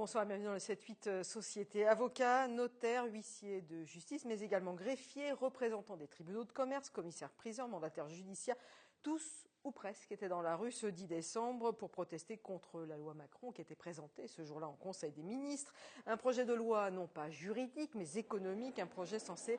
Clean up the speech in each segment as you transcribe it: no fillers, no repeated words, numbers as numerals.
Bonsoir, bienvenue dans le 7-8 Société. Avocats, notaires, huissiers de justice, mais également greffiers, représentants des tribunaux de commerce, commissaires-priseurs, mandataires judiciaires, tous ou presque étaient dans la rue ce 10 décembre pour protester contre la loi Macron qui était présentée ce jour-là en Conseil des ministres. Un projet de loi non pas juridique mais économique, un projet censé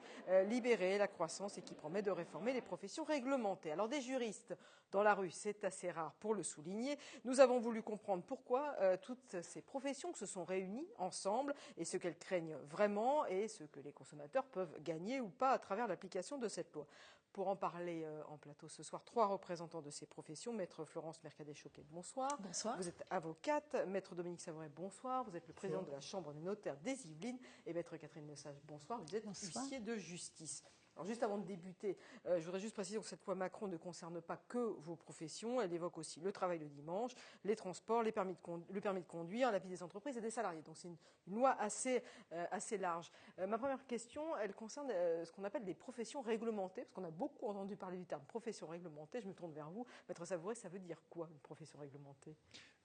libérer la croissance et qui promet de réformer les professions réglementées. Alors des juristes dans la rue, c'est assez rare pour le souligner. Nous avons voulu comprendre pourquoi toutes ces professions se sont réunies ensemble et ce qu'elles craignent vraiment et ce que les consommateurs peuvent gagner ou pas à travers l'application de cette loi. Pour en parler en plateau ce soir, trois représentants de ces professions. Maître Florence Mercadet-Choquet, bonsoir. Bonsoir. Vous êtes avocate. Maître Dominique Savouret, bonsoir. Vous êtes le président de la Chambre des notaires des Yvelines. Et Maître Catherine Lesage, bonsoir. Vous êtes huissier de justice. Alors juste avant de débuter, je voudrais juste préciser que cette loi Macron ne concerne pas que vos professions. Elle évoque aussi le travail le dimanche, les transports, le permis de conduire, la vie des entreprises et des salariés. Donc c'est une loi assez large. Ma première question, elle concerne ce qu'on appelle des professions réglementées, parce qu'on a beaucoup entendu parler du terme profession réglementée. Je me tourne vers vous. Maître Savouret, ça veut dire quoi une profession réglementée ?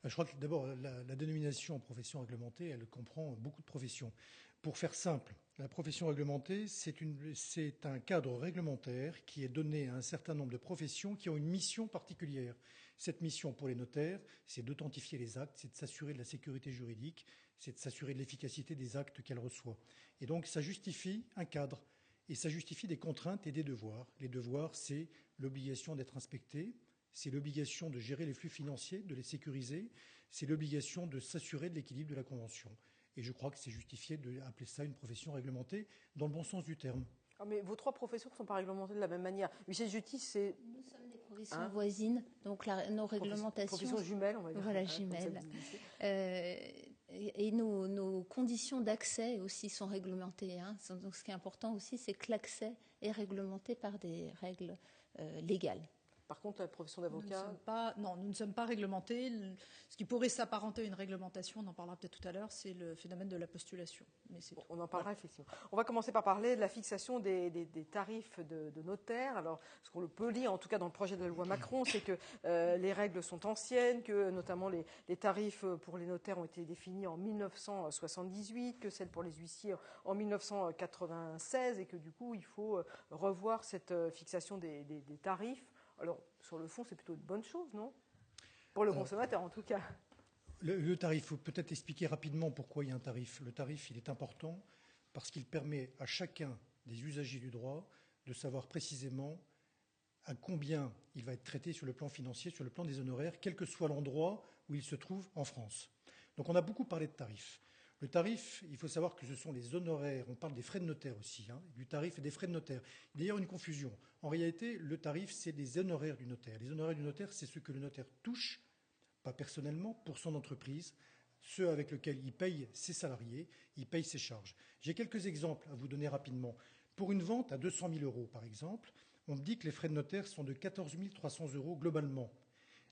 Je crois que d'abord, la dénomination profession réglementée, elle comprend beaucoup de professions. Pour faire simple, la profession réglementée, c'est un cadre réglementaire qui est donné à un certain nombre de professions qui ont une mission particulière. Cette mission pour les notaires, c'est d'authentifier les actes, c'est de s'assurer de la sécurité juridique, c'est de s'assurer de l'efficacité des actes qu'elle reçoit. Et donc, ça justifie un cadre et ça justifie des contraintes et des devoirs. Les devoirs, c'est l'obligation d'être inspecté, c'est l'obligation de gérer les flux financiers, de les sécuriser, c'est l'obligation de s'assurer de l'équilibre de la convention. Et je crois que c'est justifié d'appeler ça une profession réglementée dans le bon sens du terme. Mais vos trois professions ne sont pas réglementées de la même manière. Huissier de justice, c'est... Nous sommes des professions voisines, donc nos réglementations... Professions jumelles, on va dire. Voilà, jumelles. Et nos conditions d'accès aussi sont réglementées. Donc ce qui est important aussi, c'est que l'accès est réglementé par des règles légales. Par contre, la profession d'avocat... Nous ne sommes pas réglementés. Ce qui pourrait s'apparenter à une réglementation, on en parlera peut-être tout à l'heure, c'est le phénomène de la postulation. Mais c'est on en parlera effectivement. On va commencer par parler de la fixation des tarifs de notaires. Alors, ce qu'on peut lire, en tout cas dans le projet de la loi Macron, c'est que les règles sont anciennes, que notamment les tarifs pour les notaires ont été définis en 1978, que celles pour les huissiers en 1996, et que du coup, il faut revoir cette fixation des tarifs. Alors, sur le fond, c'est plutôt une bonne chose, non ? Pour le consommateur, en tout cas. Le tarif, il faut peut-être expliquer rapidement pourquoi il y a un tarif. Le tarif, il est important parce qu'il permet à chacun des usagers du droit de savoir précisément à combien il va être traité sur le plan financier, sur le plan des honoraires, quel que soit l'endroit où il se trouve en France. Donc on a beaucoup parlé de tarif. Le tarif, il faut savoir que ce sont les honoraires, on parle des frais de notaire aussi, du tarif et des frais de notaire. Il y a d'ailleurs une confusion. En réalité, le tarif, c'est les honoraires du notaire. Les honoraires du notaire, c'est ce que le notaire touche, pas personnellement, pour son entreprise, ceux avec lesquels il paye ses salariés, il paye ses charges. J'ai quelques exemples à vous donner rapidement. Pour une vente à 200 000 euros, par exemple, on me dit que les frais de notaire sont de 14 300 euros globalement.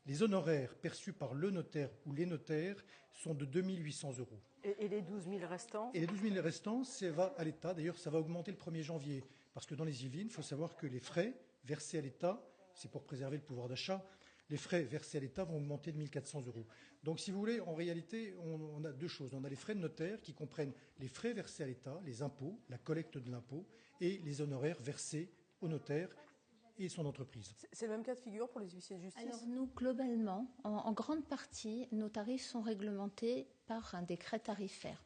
Les honoraires perçus par le notaire ou les notaires sont de 2 800 euros. Et les 12 000 restants ? Et les 12 000 restants, ça va à l'État. D'ailleurs, ça va augmenter le 1er janvier. Parce que dans les Yvelines, il faut savoir que les frais versés à l'État, c'est pour préserver le pouvoir d'achat, les frais versés à l'État vont augmenter de 1 400 euros. Donc, si vous voulez, en réalité, on a deux choses. On a les frais de notaire qui comprennent les frais versés à l'État, les impôts, la collecte de l'impôt, et les honoraires versés au notaire et son entreprise. C'est le même cas de figure pour les huissiers de justice ? Alors nous, globalement, en grande partie, nos tarifs sont réglementés par un décret tarifaire.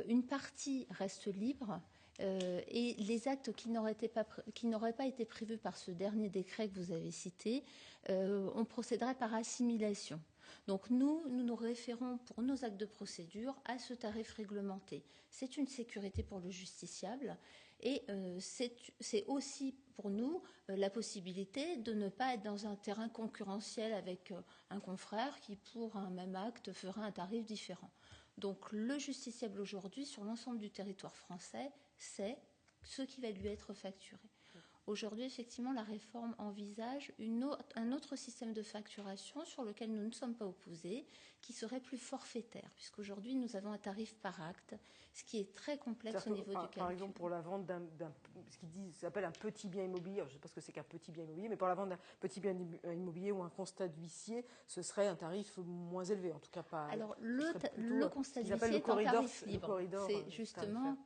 Une partie reste libre et les actes qui n'auraient pas été prévus par ce dernier décret que vous avez cité, on procéderait par assimilation. Donc nous référons pour nos actes de procédure à ce tarif réglementé. C'est une sécurité pour le justiciable et c'est aussi pour nous la possibilité de ne pas être dans un terrain concurrentiel avec un confrère qui, pour un même acte, fera un tarif différent. Donc le justiciable aujourd'hui, sur l'ensemble du territoire français, sait ce qui va lui être facturé. Aujourd'hui, effectivement, la réforme envisage un autre système de facturation sur lequel nous ne sommes pas opposés, qui serait plus forfaitaire, puisqu'aujourd'hui, nous avons un tarif par acte, ce qui est très complexe au niveau du calcul. Par exemple, pour la vente ce qu'ils s'appelle un petit bien immobilier, je ne sais pas ce que c'est qu'un petit bien immobilier, mais pour la vente d'un petit bien immobilier ou un constat d'huissier, ce serait un tarif moins élevé, en tout cas pas. Alors, le constat d'huissier est en tarif libre. C'est justement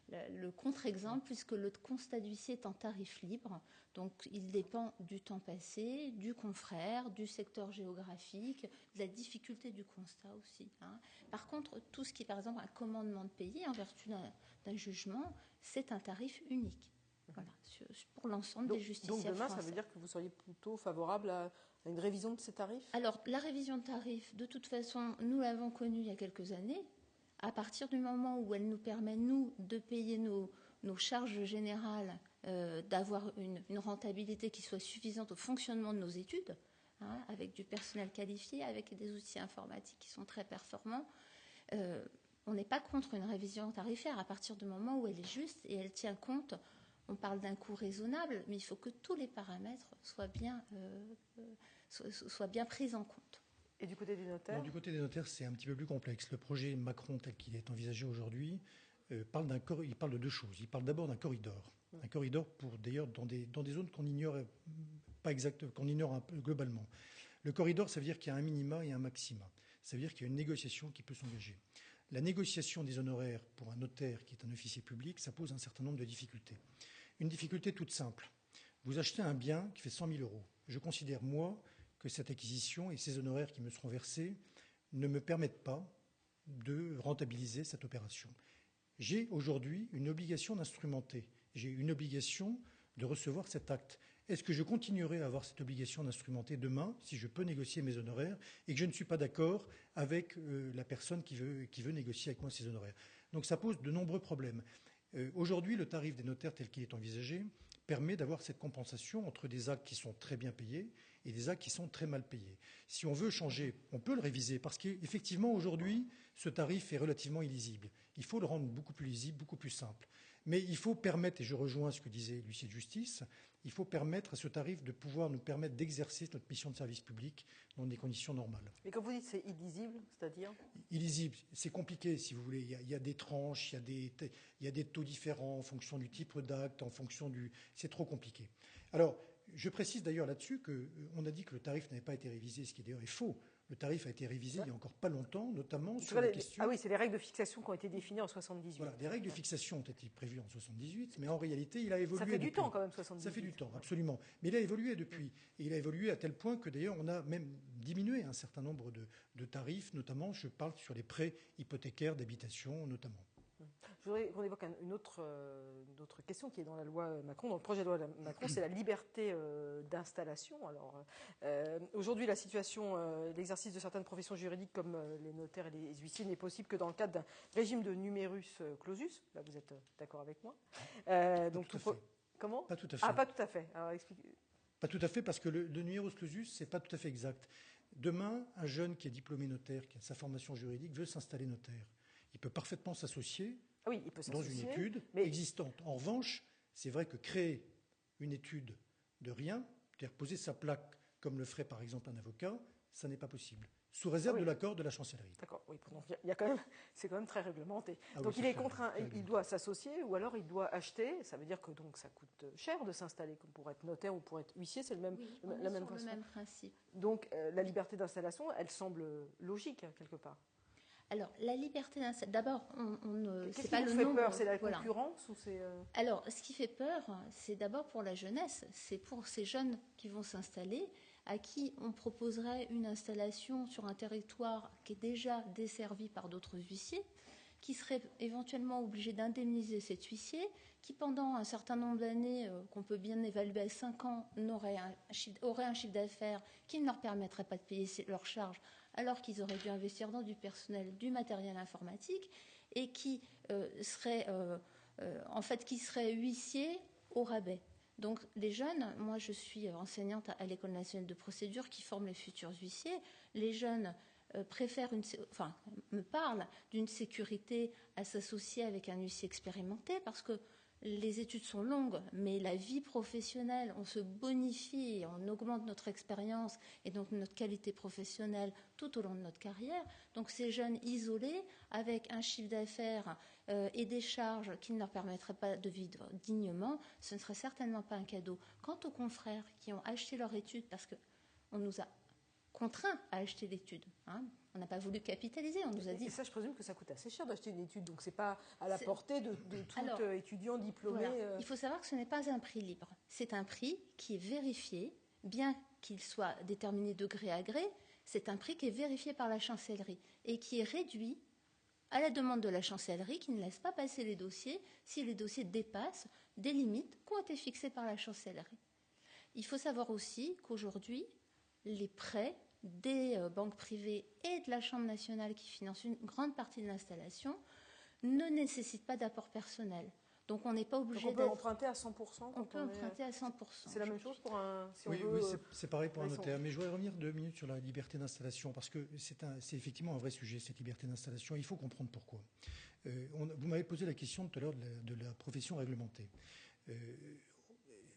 le contre-exemple, puisque le constat d'huissier est en tarif libre, donc il dépend du temps passé, du confrère, du secteur géographique, de la difficulté du constat aussi. Par contre, tout ce qui est par exemple un commandement de payer en vertu d'un jugement, c'est un tarif unique. Voilà, pour l'ensemble des justiciables donc demain, français. Ça veut dire que vous seriez plutôt favorable à une révision de ces tarifs ? Alors, la révision de tarifs, de toute façon, nous l'avons connue il y a quelques années. À partir du moment où elle nous permet, nous, de payer nos charges générales, d'avoir une rentabilité qui soit suffisante au fonctionnement de nos études, avec du personnel qualifié, avec des outils informatiques qui sont très performants, on n'est pas contre une révision tarifaire à partir du moment où elle est juste et elle tient compte. On parle d'un coût raisonnable, mais il faut que tous les paramètres soient bien pris en compte. Et du côté des notaires ? Du côté des notaires, c'est un petit peu plus complexe. Le projet Macron, tel qu'il est envisagé aujourd'hui, parle de deux choses. Il parle d'abord d'un corridor. Un corridor d'ailleurs dans des zones qu'on ignore pas exactement, qu'on ignore un peu globalement. Le corridor, ça veut dire qu'il y a un minima et un maxima. Ça veut dire qu'il y a une négociation qui peut s'engager. La négociation des honoraires pour un notaire qui est un officier public, ça pose un certain nombre de difficultés. Une difficulté toute simple. Vous achetez un bien qui fait 100 000 euros. Je considère, moi, que cette acquisition et ces honoraires qui me seront versés ne me permettent pas de rentabiliser cette opération. J'ai aujourd'hui une obligation d'instrumenter. J'ai une obligation de recevoir cet acte. Est-ce que je continuerai à avoir cette obligation d'instrumenter demain, si je peux négocier mes honoraires, et que je ne suis pas d'accord avec la personne qui veut négocier avec moi ces honoraires ? Donc ça pose de nombreux problèmes. Aujourd'hui, le tarif des notaires tel qu'il est envisagé permet d'avoir cette compensation entre des actes qui sont très bien payés et des actes qui sont très mal payés. Si on veut changer, on peut le réviser, parce qu'effectivement, aujourd'hui, ce tarif est relativement illisible. Il faut le rendre beaucoup plus lisible, beaucoup plus simple. Mais il faut permettre, et je rejoins ce que disait l'huissier de justice, il faut permettre à ce tarif de pouvoir nous permettre d'exercer notre mission de service public dans des conditions normales. Mais quand vous dites c'est illisible, c'est-à-dire ? Illisible, c'est compliqué si vous voulez. Il y a des tranches, il y a des taux différents en fonction du type d'acte, en fonction du... C'est trop compliqué. Alors, je précise d'ailleurs là-dessus qu'on a dit que le tarif n'avait pas été révisé, ce qui d'ailleurs est faux. Le tarif a été révisé il n'y a encore pas longtemps, notamment sur la question... Ah oui, c'est les règles de fixation qui ont été définies en 78. Voilà, les règles de fixation ont été prévues en 78, mais en réalité, il a évolué. Ça fait du temps quand même, 78. Ça fait du temps, absolument. Mais il a évolué depuis. Et il a évolué à tel point que d'ailleurs, on a même diminué un certain nombre de tarifs, notamment, je parle sur les prêts hypothécaires d'habitation, notamment. Je voudrais qu'on évoque une autre question qui est dans la loi Macron, dans le projet de loi Macron, c'est la liberté d'installation. Alors, aujourd'hui, la situation, l'exercice de certaines professions juridiques comme les notaires et les huissiers n'est possible que dans le cadre d'un régime de numerus clausus. Là, vous êtes d'accord avec moi. Donc, tout à fait. Comment ? Pas tout à fait. Ah, pas tout à fait. Alors, expliquez. Pas tout à fait, parce que le numerus clausus, c'est pas tout à fait exact. Demain, un jeune qui est diplômé notaire, qui a sa formation juridique, veut s'installer notaire. Il peut parfaitement s'associer dans une étude existante. En revanche, c'est vrai que créer une étude de rien, c'est-à-dire poser sa plaque comme le ferait par exemple un avocat, ça n'est pas possible, sous réserve de l'accord de la chancellerie. D'accord, oui, donc c'est quand même très réglementé. Ah donc oui, il est contraint, il doit s'associer ou alors il doit acheter. Ça veut dire que donc ça coûte cher de s'installer, comme pour être notaire ou pour être huissier, c'est la même façon. Le même principe. Donc la liberté d'installation, elle semble logique quelque part. Alors, la liberté d'installation, d'abord, c'est pas le nombre. Peur, c'est la concurrence ou c'est Alors, ce qui fait peur, c'est d'abord pour la jeunesse. C'est pour ces jeunes qui vont s'installer, à qui on proposerait une installation sur un territoire qui est déjà desservi par d'autres huissiers, qui seraient éventuellement obligés d'indemniser cet huissier, qui pendant un certain nombre d'années, qu'on peut bien évaluer à 5 ans, aurait un chiffre d'affaires qui ne leur permettrait pas de payer leurs charges, alors qu'ils auraient dû investir dans du personnel, du matériel informatique, et qui seraient huissiers au rabais. Donc les jeunes, moi je suis enseignante à l'École nationale de procédure qui forme les futurs huissiers, les jeunes me parlent d'une sécurité à s'associer avec un huissier expérimenté, parce que les études sont longues, mais la vie professionnelle, on se bonifie, on augmente notre expérience et donc notre qualité professionnelle tout au long de notre carrière. Donc ces jeunes isolés, avec un chiffre d'affaires et des charges qui ne leur permettraient pas de vivre dignement, ce ne serait certainement pas un cadeau. Quant aux confrères qui ont acheté leur étude parce qu'on nous a contraints à acheter l'étude, on n'a pas voulu capitaliser, on nous a dit... Et ça, je présume que ça coûte assez cher d'acheter une étude, donc ce n'est pas à la portée de tout étudiant diplômé. Voilà. Il faut savoir que ce n'est pas un prix libre. C'est un prix qui est vérifié, bien qu'il soit déterminé de gré à gré, c'est un prix qui est vérifié par la chancellerie et qui est réduit à la demande de la chancellerie qui ne laisse pas passer les dossiers si les dossiers dépassent des limites qui ont été fixées par la chancellerie. Il faut savoir aussi qu'aujourd'hui, les prêts des banques privées et de la Chambre nationale qui financent une grande partie de l'installation ne nécessitent pas d'apport personnel. Donc on n'est pas obligé d'être... On peut emprunter à 100%. On peut emprunter à 100%. C'est la même chose pour un... Oui, c'est pareil pour un notaire. Mais je voudrais revenir 2 minutes sur la liberté d'installation, parce que c'est effectivement un vrai sujet, cette liberté d'installation. Il faut comprendre pourquoi. Vous m'avez posé la question tout à l'heure de la profession réglementée.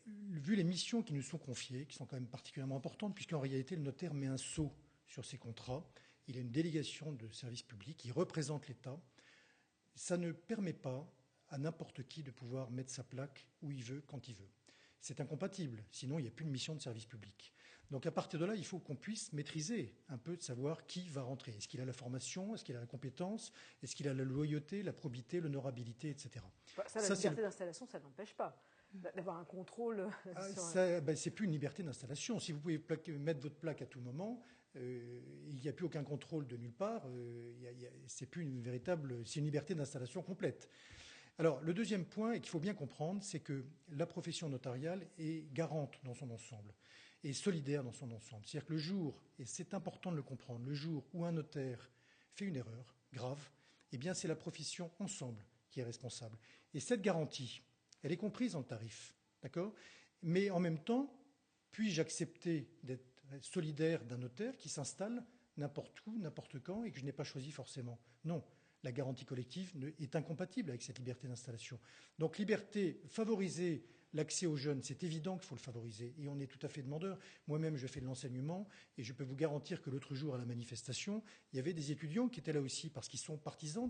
Vu les missions qui nous sont confiées, qui sont quand même particulièrement importantes, puisqu'en réalité, le notaire met un sceau sur ses contrats, il a une délégation de service public, il représente l'État, ça ne permet pas à n'importe qui de pouvoir mettre sa plaque où il veut, quand il veut. C'est incompatible, sinon il n'y a plus de mission de service public. Donc à partir de là, il faut qu'on puisse maîtriser un peu de savoir qui va rentrer. Est-ce qu'il a la formation, est-ce qu'il a la compétence, est-ce qu'il a la loyauté, la probité, l'honorabilité, etc. La liberté d'installation, ça ne l'empêche pas d'avoir un contrôle. C'est plus une liberté d'installation. Si vous pouvez mettre votre plaque à tout moment, il n'y a plus aucun contrôle de nulle part. C'est une liberté d'installation complète. Alors, le deuxième point, et qu'il faut bien comprendre, c'est que la profession notariale est garante dans son ensemble et solidaire dans son ensemble. C'est-à-dire que le jour, et c'est important de le comprendre, le jour où un notaire fait une erreur grave, eh bien, c'est la profession ensemble qui est responsable. Et cette garantie, elle est comprise dans le tarif, d'accord ? Mais en même temps, puis-je accepter d'être solidaire d'un notaire qui s'installe n'importe où, n'importe quand, et que je n'ai pas choisi forcément ? Non. La garantie collective est incompatible avec cette liberté d'installation. Donc, favoriser l'accès aux jeunes, c'est évident qu'il faut le favoriser. Et on est tout à fait demandeur. Moi-même, je fais de l'enseignement et je peux vous garantir que l'autre jour, à la manifestation, il y avait des étudiants qui étaient là aussi parce qu'ils sont partisans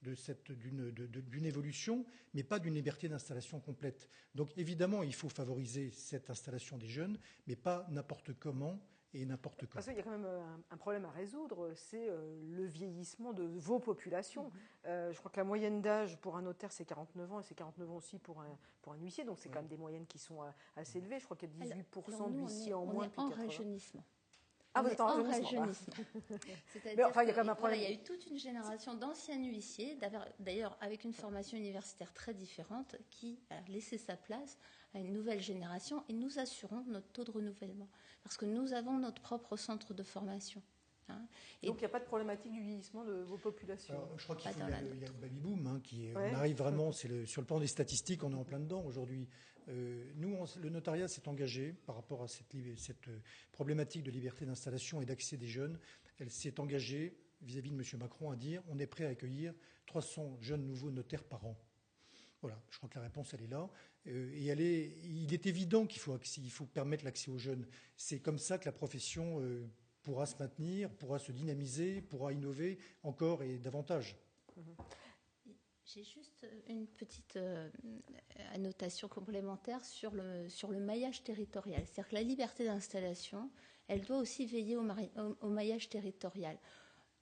d'une évolution, mais pas d'une liberté d'installation complète. Donc, évidemment, il faut favoriser cette installation des jeunes, mais pas n'importe comment et n'importe quand. Parce qu'il y a quand même un problème à résoudre, c'est le vieillissement de vos populations. Je crois que la moyenne d'âge pour un notaire, c'est 49 ans, et c'est 49 ans aussi pour un huissier, donc c'est quand même des moyennes qui sont assez élevées. Je crois qu'il y a 18% d'huissiers en moins depuis 80 ans. On est en rajeunissement. Ah, vous êtes en rajeunissement. C'est-à-dire enfin, il y a quand même un problème. Il y a eu toute une génération d'anciens huissiers, d'ailleurs avec une formation universitaire très différente, qui a laissé sa place à une nouvelle génération, et nous assurons notre taux de renouvellement. Parce que nous avons notre propre centre de formation. Donc il n'y a pas de problématique du vieillissement de vos populations. Alors, je crois qu'il y a le baby-boom. On arrive vraiment, sur le plan des statistiques, on est en plein dedans aujourd'hui. Nous, le notariat s'est engagé par rapport à cette problématique de liberté d'installation et d'accès des jeunes. Elle s'est engagée vis-à-vis de M. Macron à dire on est prêt à accueillir 300 jeunes nouveaux notaires par an. Voilà, je crois que la réponse, elle est là. Il est évident qu'il faut permettre l'accès aux jeunes. C'est comme ça que la profession pourra se maintenir, pourra se dynamiser, pourra innover encore et davantage. J'ai juste une petite annotation complémentaire sur le maillage territorial. C'est-à-dire que la liberté d'installation, elle doit aussi veiller au maillage territorial.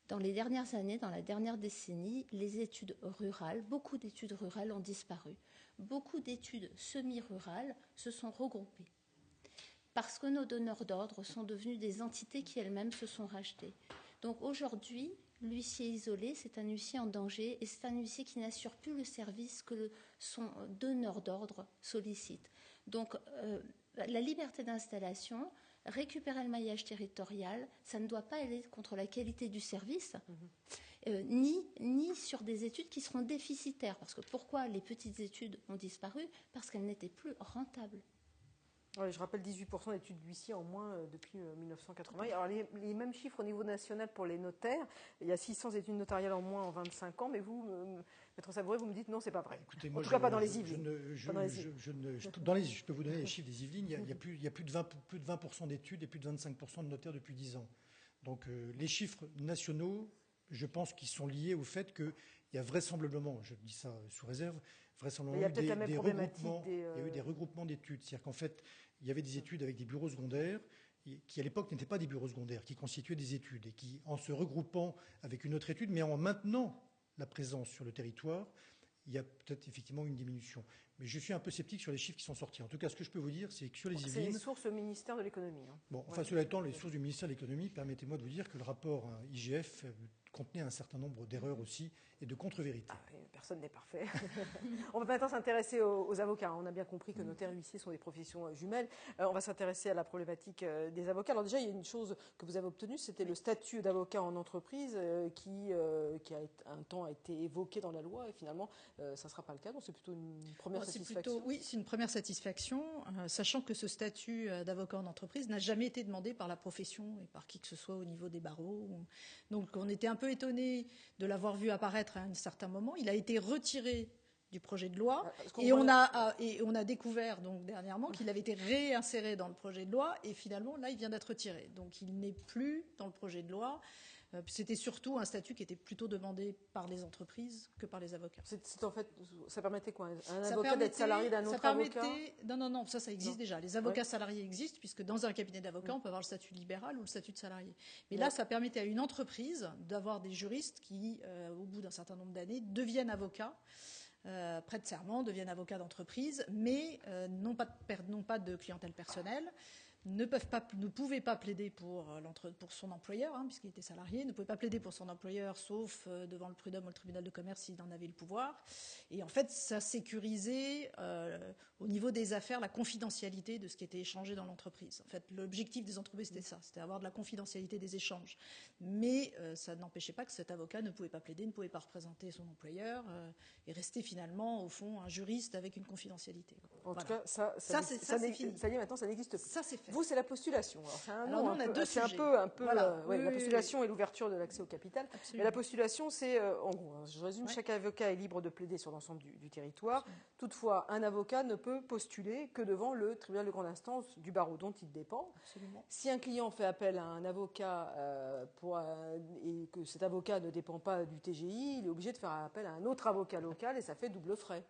Dans les dernières années, dans la dernière décennie, les études rurales, beaucoup d'études rurales ont disparu. Beaucoup d'études semi-rurales se sont regroupées. Parce que nos donneurs d'ordre sont devenus des entités qui elles-mêmes se sont rachetées. Donc aujourd'hui, l'huissier isolé, c'est un huissier en danger et c'est un huissier qui n'assure plus le service que son donneur d'ordre sollicite. Donc la liberté d'installation, récupérer le maillage territorial, ça ne doit pas aller contre la qualité du service, ni sur des études qui seront déficitaires. Parce que pourquoi les petites études ont disparu ? Parce qu'elles n'étaient plus rentables. Ouais, je rappelle 18% d'études d'huissier en moins depuis 1980. Alors les mêmes chiffres au niveau national pour les notaires. Il y a 600 études notariales en moins en 25 ans, mais vous, Maître Savouret, vous me dites non, c'est pas vrai. Écoutez, en tout cas, pas dans les Yvelines. Je peux vous donner les chiffres des Yvelines. Il y a plus de 20% d'études et plus de 25% de notaires depuis 10 ans. Donc les chiffres nationaux, je pense qu'ils sont liés au fait qu'il y a vraisemblablement, je dis ça sous réserve, vraisemblablement il y a eu des regroupements d'études. C'est-à-dire qu'en fait, il y avait des études avec des bureaux secondaires qui, à l'époque, n'étaient pas des bureaux secondaires, qui constituaient des études et qui, en se regroupant avec une autre étude, mais en maintenant la présence sur le territoire, il y a peut-être effectivement une diminution. Mais je suis un peu sceptique sur les chiffres qui sont sortis. En tout cas, ce que je peux vous dire, c'est que sur les Yvelines... C'est les sources au ministère de l'économie. Hein. Bon, enfin, cela étant, les sources du ministère de l'économie, permettez-moi de vous dire que le rapport IGF contenait un certain nombre d'erreurs aussi et de contre-vérités. Ah, personne n'est parfait. On va maintenant s'intéresser aux avocats. On a bien compris que notaires et huissiers sont des professions jumelles. On va s'intéresser à la problématique des avocats. Alors déjà, il y a une chose que vous avez obtenue, c'était le statut d'avocat en entreprise qui un temps a été évoqué dans la loi et finalement, ça ne sera pas le cas. Donc c'est plutôt une première satisfaction. Oui, c'est une première satisfaction, sachant que ce statut d'avocat en entreprise n'a jamais été demandé par la profession et par qui que ce soit au niveau des barreaux. Donc on était un peu étonnés de l'avoir vu apparaître à un certain moment. Il a été retiré du projet de loi et on a découvert donc dernièrement qu'il avait été réinséré dans le projet de loi et finalement là il vient d'être retiré. Donc il n'est plus dans le projet de loi. C'était surtout un statut qui était plutôt demandé par les entreprises que par les avocats. C'est en fait, ça permettait quoi? Un avocat d'être salarié d'un autre avocat? Non, ça existe déjà. Les avocats salariés existent, puisque dans un cabinet d'avocats, on peut avoir le statut libéral ou le statut de salarié. Mais là, ça permettait à une entreprise d'avoir des juristes qui, au bout d'un certain nombre d'années, deviennent avocats. Prêtent serment, deviennent avocats d'entreprise, mais n'ont pas de clientèle personnelle, ne pouvaient pas plaider pour son employeur, puisqu'il était salarié, ne pouvaient pas plaider pour son employeur, sauf devant le prud'homme ou le tribunal de commerce s'il en avait le pouvoir. Et en fait, ça sécurisait au niveau des affaires la confidentialité de ce qui était échangé dans l'entreprise. En fait, l'objectif des entreprises, c'était ça, c'était avoir de la confidentialité des échanges. Mais ça n'empêchait pas que cet avocat ne pouvait pas plaider, ne pouvait pas représenter son employeur et rester finalement, au fond, un juriste avec une confidentialité. En tout cas, ça c'est fini. Ça y est, maintenant, ça n'existe plus. Ça, c'est fait. Vous, c'est la postulation. Alors, nous, on a deux sujets. C'est un peu la postulation et l'ouverture de l'accès au capital. Absolument. Mais la postulation, c'est, en gros, je résume, chaque avocat est libre de plaider sur l'ensemble du territoire. Absolument. Toutefois, un avocat ne peut postuler que devant le tribunal de grande instance du barreau dont il dépend. Absolument. Si un client fait appel à un avocat et que cet avocat ne dépend pas du TGI, il est obligé de faire appel à un autre avocat local et ça fait double frais.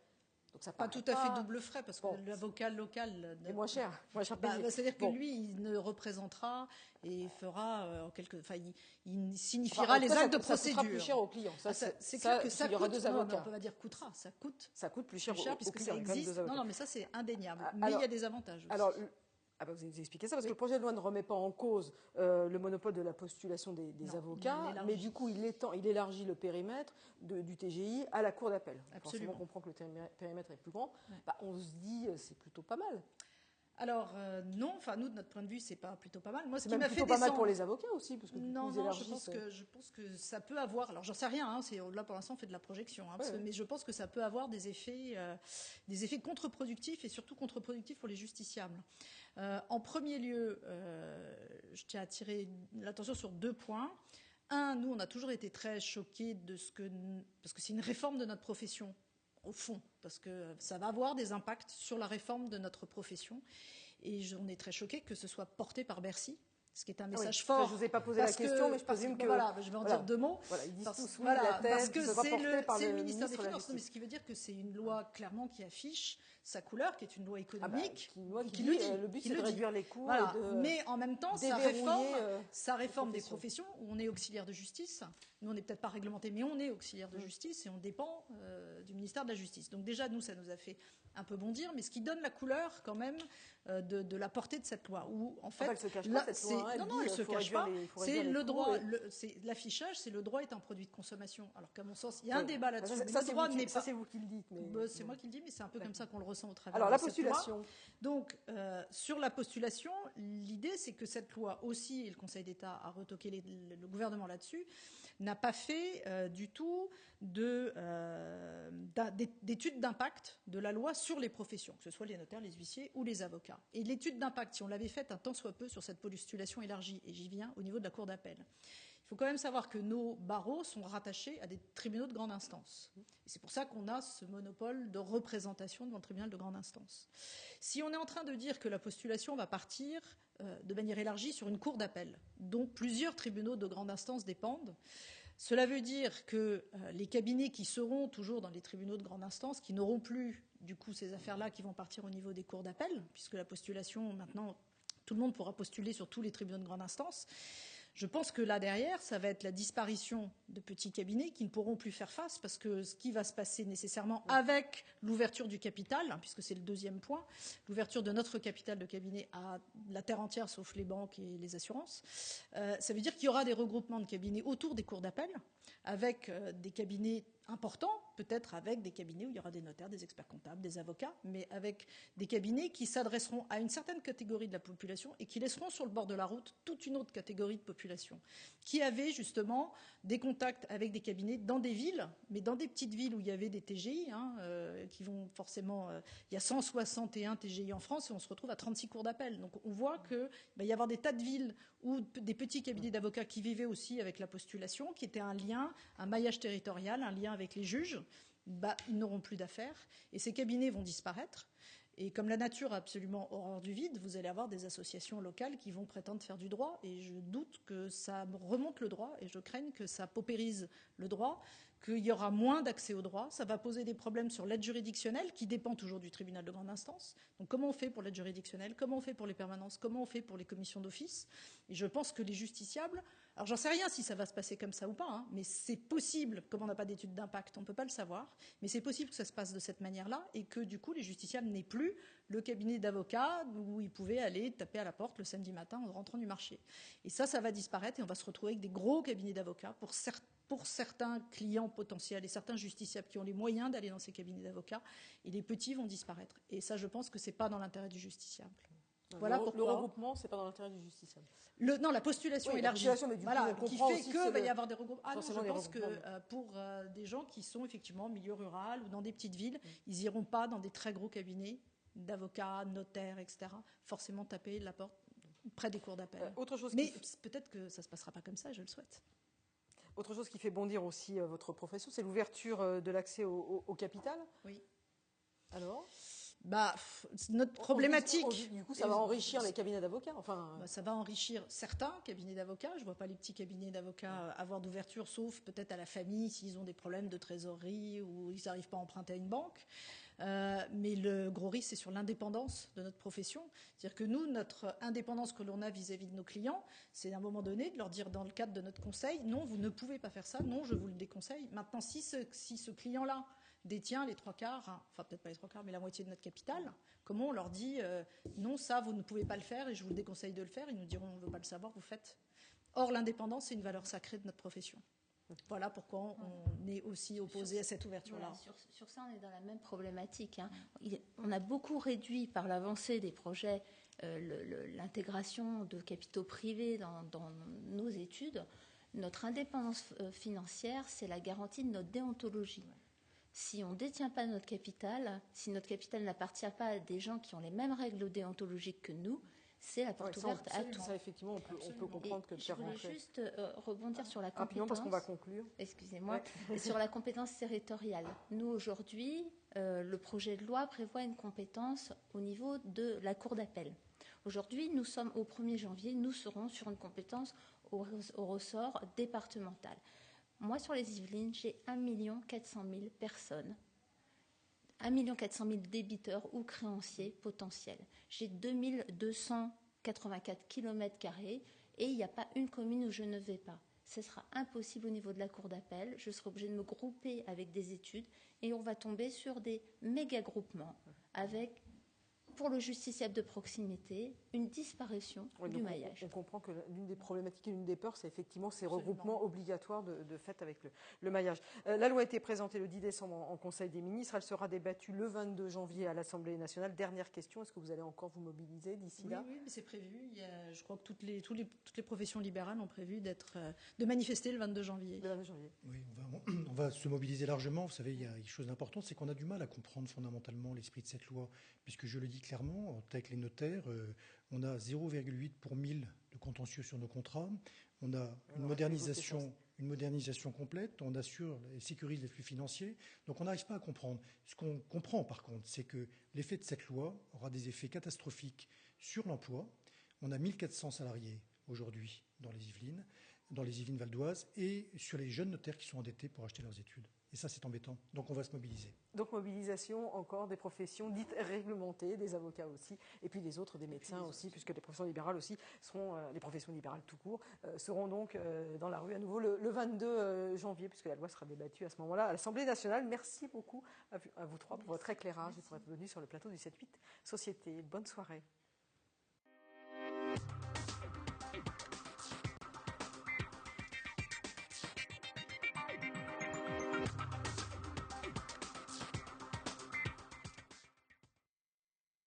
Donc ça pas tout à fait double frais parce que l'avocat local est moins cher payé. C'est-à-dire que lui, il ne représentera et fera il signifiera les actes de procédure. Ça coûtera plus cher au client. C'est clair que ça il y aura deux avocats. On peut pas dire coûtera, ça coûte plus cher puisque ça existe. Non, mais ça c'est indéniable. Alors, mais il y a des avantages aussi. Alors, vous avez expliqué ça, parce que le projet de loi ne remet pas en cause le monopole de la postulation des avocats, mais du coup, il élargit le périmètre du TGI à la cour d'appel. Forcément, on comprend que le périmètre est plus grand. Ouais. On se dit, c'est plutôt pas mal. Alors non, nous de notre point de vue, c'est pas plutôt pas mal. Moi, c'est même plutôt pas mal pour les avocats aussi, parce que non, je pense que ça peut avoir. Alors j'en sais rien. Là pour l'instant, on fait de la projection, mais je pense que ça peut avoir des effets contre-productifs et surtout contre-productifs pour les justiciables. En premier lieu, je tiens à attirer l'attention sur 2 points. Un, nous, on a toujours été très choqués parce que c'est une réforme de notre profession. Au fond, parce que ça va avoir des impacts sur la réforme de notre profession. Et on est très choqués que ce soit porté par Bercy, ce qui est un message fort. Je ne vous ai pas posé la question, mais je présume que... je vais en dire 2 mots. Ils disent tous parce que c'est le ministère des Finances. Mais ce qui veut dire que c'est une loi, clairement, qui affiche sa couleur, qui est une loi économique, qui le dit. Le but, c'est de réduire les coûts. Mais en même temps, sa réforme des professions, où on est auxiliaire de justice. Nous, on n'est peut-être pas réglementé, mais on est auxiliaire de justice et on dépend du ministère de la Justice. Donc déjà, nous, ça nous a fait un peu bondir, mais ce qui donne la couleur quand même de la portée de cette loi. Où en fait, elle se cache pas, cette loi. Non, elle se cache pas. C'est le droit. L'affichage, c'est le droit est un produit de consommation. Alors qu'à mon sens, il y a un débat là-dessus. Ça, c'est vous qui le dites. C'est moi qui le dis, mais c'est un peu comme ça qu'on le ressent au travers. Alors la postulation. Donc sur la postulation, l'idée c'est que cette loi aussi, et le Conseil d'État a retoqué le gouvernement là-dessus, n'a pas fait du tout de d'étude d'impact de la loi sur les professions, que ce soit les notaires, les huissiers ou les avocats. Et l'étude d'impact, si on l'avait faite un tant soit peu sur cette postulation élargie, et j'y viens au niveau de la Cour d'appel, il faut quand même savoir que nos barreaux sont rattachés à des tribunaux de grande instance. Et c'est pour ça qu'on a ce monopole de représentation devant le tribunal de grande instance. Si on est en train de dire que la postulation va partir de manière élargie sur une cour d'appel, dont plusieurs tribunaux de grande instance dépendent, cela veut dire que les cabinets qui seront toujours dans les tribunaux de grande instance, qui n'auront plus du coup ces affaires-là qui vont partir au niveau des cours d'appel, puisque la postulation, maintenant, tout le monde pourra postuler sur tous les tribunaux de grande instance. Je pense que là, derrière, ça va être la disparition de petits cabinets qui ne pourront plus faire face, parce que ce qui va se passer nécessairement avec l'ouverture du capital, puisque c'est le deuxième point, l'ouverture de notre capital de cabinet à la terre entière, sauf les banques et les assurances, ça veut dire qu'il y aura des regroupements de cabinets autour des cours d'appel, avec des cabinets importants, peut-être avec des cabinets où il y aura des notaires, des experts comptables, des avocats, mais avec des cabinets qui s'adresseront à une certaine catégorie de la population et qui laisseront sur le bord de la route toute une autre catégorie de population, qui avait justement des contacts avec des cabinets dans des villes, mais dans des petites villes où il y avait des TGI, qui vont forcément... il y a 161 TGI en France et on se retrouve à 36 cours d'appel. Donc on voit qu'il va y avoir des tas de villes où des petits cabinets d'avocats qui vivaient aussi avec la postulation, qui étaient un lien, un maillage territorial, un lien avec les juges, ils n'auront plus d'affaires et ces cabinets vont disparaître. Et comme la nature a absolument horreur du vide, vous allez avoir des associations locales qui vont prétendre faire du droit. Et je doute que ça remonte le droit et je crains que ça paupérise le droit, qu'il y aura moins d'accès au droit. Ça va poser des problèmes sur l'aide juridictionnelle qui dépend toujours du tribunal de grande instance. Donc comment on fait pour l'aide juridictionnelle? Comment on fait pour les permanences? Comment on fait pour les commissions d'office? Et je pense que les justiciables... Alors j'en sais rien si ça va se passer comme ça ou pas, mais c'est possible, comme on n'a pas d'étude d'impact, on ne peut pas le savoir, mais c'est possible que ça se passe de cette manière-là et que du coup les justiciables n'aient plus le cabinet d'avocats où ils pouvaient aller taper à la porte le samedi matin en rentrant du marché. Et ça va disparaître et on va se retrouver avec des gros cabinets d'avocats pour certains clients potentiels et certains justiciables qui ont les moyens d'aller dans ces cabinets d'avocats, et les petits vont disparaître. Et ça, je pense que ce n'est pas dans l'intérêt du justiciable. Voilà pourquoi. Le regroupement, c'est pas dans l'intérêt du justiciable. Non, la postulation élargie, mais du coup, qui fait qu'il va y avoir des regroupements. Ah non, je pense que pour des gens qui sont effectivement en milieu rural ou dans des petites villes, ils n'iront pas dans des très gros cabinets d'avocats, notaires, etc. Forcément taper la porte près des cours d'appel. Mais peut-être que ça ne se passera pas comme ça, je le souhaite. Autre chose qui fait bondir aussi votre profession, c'est l'ouverture de l'accès au capital. Oui. Alors notre problématique... Du coup, ça va enrichir les cabinets d'avocats. Ça va enrichir certains cabinets d'avocats. Je ne vois pas les petits cabinets d'avocats avoir d'ouverture, sauf peut-être à la famille, s'ils ont des problèmes de trésorerie ou ils n'arrivent pas à emprunter à une banque. Mais le gros risque, c'est sur l'indépendance de notre profession. C'est-à-dire que nous, notre indépendance que l'on a vis-à-vis de nos clients, c'est à un moment donné de leur dire dans le cadre de notre conseil, non, vous ne pouvez pas faire ça, non, je vous le déconseille. Maintenant, si ce client-là détient les 3/4, enfin peut-être pas les 3/4, mais la moitié de notre capital, comment on leur dit non, ça, vous ne pouvez pas le faire et je vous le déconseille de le faire? Ils nous diront, on ne veut pas le savoir, vous faites. Or, l'indépendance, c'est une valeur sacrée de notre profession. Voilà pourquoi on est aussi opposé à cette ouverture-là. Voilà, sur ça, on est dans la même problématique. On a beaucoup réduit par l'avancée des projets l'intégration de capitaux privés dans nos études. Notre indépendance financière, c'est la garantie de notre déontologie. Si on ne détient pas notre capital, si notre capital n'appartient pas à des gens qui ont les mêmes règles déontologiques que nous, c'est la porte ouverte à tout. Ça, effectivement, on peut comprendre que de faire rentrer. Je voulais juste rebondir sur la compétence. Rapidement, parce qu'on va conclure. Excusez-moi. Sur la compétence territoriale. Nous, aujourd'hui, le projet de loi prévoit une compétence au niveau de la Cour d'appel. Aujourd'hui, nous sommes au 1er janvier, nous serons sur une compétence au ressort départemental. Moi, sur les Yvelines, j'ai 1 400 000 personnes, 1 400 000 débiteurs ou créanciers potentiels. J'ai 2284 km² et il n'y a pas une commune où je ne vais pas. Ce sera impossible au niveau de la cour d'appel. Je serai obligée de me grouper avec des études et on va tomber sur des méga groupements avec pour le justiciable de proximité, une disparition du maillage. On comprend que l'une des problématiques et l'une des peurs, c'est effectivement ces regroupements obligatoires de fait avec le maillage. La loi a été présentée le 10 décembre en Conseil des ministres. Elle sera débattue le 22 janvier à l'Assemblée nationale. Dernière question, est-ce que vous allez encore vous mobiliser d'ici là? Oui, mais c'est prévu. Je crois que toutes les professions libérales ont prévu de manifester le 22 janvier. Le 22 janvier. Oui, on va se mobiliser largement. Vous savez, il y a quelque chose d'important, c'est qu'on a du mal à comprendre fondamentalement l'esprit de cette loi, puisque je le dis clairement, avec les notaires, on a 0,8 pour 1000 de contentieux sur nos contrats. On a une modernisation complète. On assure et sécurise les flux financiers. Donc on n'arrive pas à comprendre. Ce qu'on comprend par contre, c'est que l'effet de cette loi aura des effets catastrophiques sur l'emploi. On a 1400 salariés aujourd'hui dans les Yvelines valdoises, et sur les jeunes notaires qui sont endettés pour acheter leurs études. Et ça, c'est embêtant. Donc on va se mobiliser. Donc mobilisation encore des professions dites réglementées, des avocats aussi, et puis des autres, des médecins aussi, puisque les professions libérales aussi seront, les professions libérales tout court, seront donc dans la rue à nouveau le 22 janvier, puisque la loi sera débattue à ce moment-là à l'Assemblée nationale. Merci beaucoup à vous trois pour votre éclairage et pour être venus sur le plateau du 7-8 Société. Bonne soirée.